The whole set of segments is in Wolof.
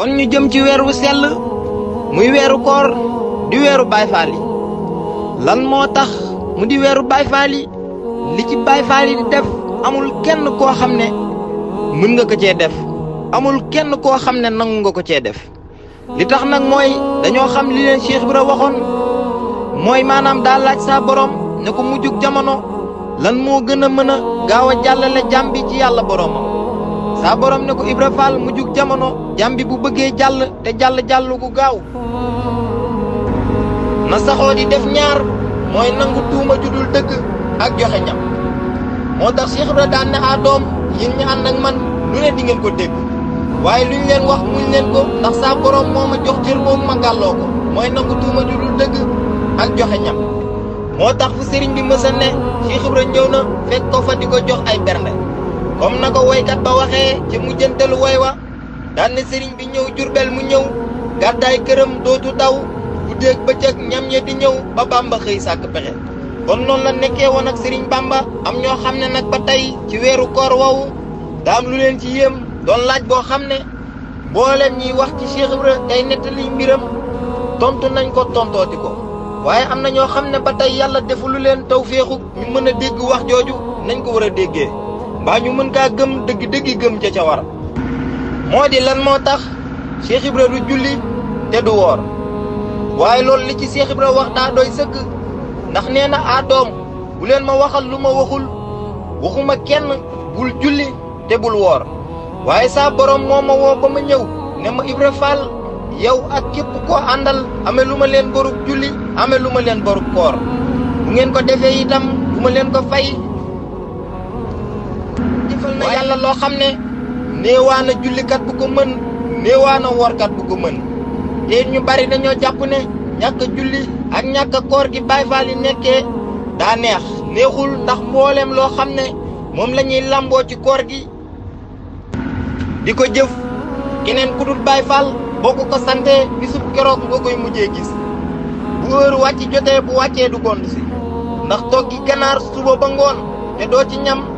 kon ñu jëm ci weer wu sell muy weeru koor di weeru Baay Faal yi lan moo tax mu di weeru Baay Faal yi li ci Baay Faal yi di def amul kenn koo xam ne mën nga ko cee def amul kenn koo xam ne nangu nga ko cee def li tax nag mooy dañoo xam li leen Cheikh Ibra waxoon mooy maanaam daa laaj saa borom ne ko mujjug jamono lan moo gën a mën a gaaw a jàllale jàmm bi ci yàlla boromam saa borom ne ko Ibra Fall mujjug jamono jàmm bi bu bëggee jàll te jàll gu gaaw na saxoo di def ñaar mooy nangu tuuma judul dëgg ak joxe ñam moo tax Cheikh Ibra daan ne doom yéen ñi ànd ak man lu ne di ngeen ko dégg waaye luñ leen wax muñ leen ko ndax saa borom moo ma jox cër boobu ma gàlloo ko mooy nangu tuuma judul dëgg ak joxe ñam moo tax fu sëriñ bi mësa ne Cheikh Ibra ñëw na fekk ko fa di ko jox ay bernde comme na ko woykat ba waxee ci mujjantelu woy wa daan ne sëriñ bi ñëw Jurbel mu ñëw gàddaay këram dootu daw guddeeg bëccëg ñam ñe di ñëw ba Bamba xëy sàkk pexe kon noonu la nekkee woon ak sëriñ Bamba am ñoo xam ne nag ba tey ci weeru koor woowu daa am lu leen ci yéem doon laaj boo xam ne booleem ñiy wax ci Cheikh Ibra tey nettali mbiram tontu nañ ko tontooti ko waaye am na ñoo xam ne ba tey yàlla defu lu leen tawféexu ñu mën a dégg wax jooju nañ ko war a déggee mbaa ñu mën kaa gëm dëgg-dëggi gëm ca war moo di lan moo tax Cheikh Ibra du julli te du woor waaye loolu li ci Cheikh Ibra wax daa doy sëkk ndax nee na doom bu leen ma waxal lu ma waxul waxuma kenn bul julli te bul woor waaye saa borom moo ma woo ba ma ñëw ne ma Ibra Fall yow ak képp koo àndal amee lu ma leen borub julli amee lu ma leen borub koor bu ngeen ko defee itam bu ma leen ko fay defal na yàlla loo xam ne néewaana jullikat bu ko mën néewaana woorkat bu ko mën te ñu bari dañoo jàpp ne ñàkk julli ak ñàkk koor gi Baay Faal yi nekkee daa neexul ndax mbooleem loo xam ne moom la ñuy lamboo ci koor gi di ko jëf keneen ku dul Baay Faal boo ko santee bisub keroog nga koy mujjee gis bu heure wàcc jotee bu wàccee du gond si ndax toggi ganaar suba ba ngoon te doo ci ñam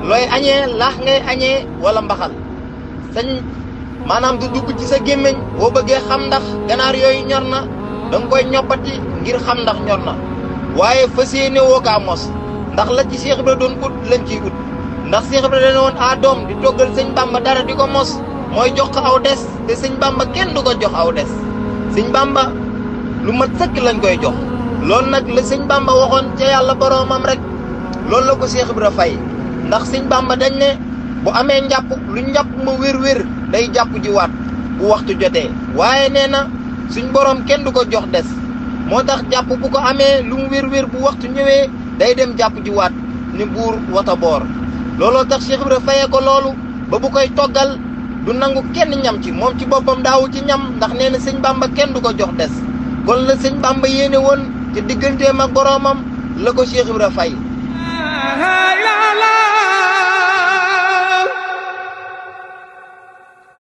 looy añee laax ngay añee wala mbaxal sañ maanaam du dugg ci sa gémmiñ boo bëggee xam ndax ganaar yooyu ñor na danga koy ñoppati ngir xam ndax ñor na waaye fas yéene woo kaa mos ndax la ci Cheikh Ibra doon ut lañ ciy ut ndax Cheikh Ibra dana woon doom di toggal sëñ Bamba dara di ko mos mooy jox ko aw des te sëñ Bamba kenn du ko jox aw des sëñ Bamba lu mat sëkk lañ koy jox loolu nag la sëñ Bamba waxoon ca yàlla boroomam rek loolu la ko Cheikh Ibra fay ndax sëñ Bamba dañ ne bu amee njàpp lu njàpp ma wér-wér day jàpp ji waat bu waxtu jotee waaye nee na suñ borom kenn du ko jox des moo tax jàpp bu ko amee lu mu wér-wér bu waxtu ñëwee day dem jàpp ji waat ni buur wata boor looloo tax Cheikh Ibra fayee ko loolu ba bu koy toggal du nangu kenn ñam ci moom ci boppam daawu ci ñam ndax nee na sëñ Bamba kenn du ko jox des kon la sëñ Bamba yéene woon te digganteem ak boroomam la ko Cheikh Ibra fay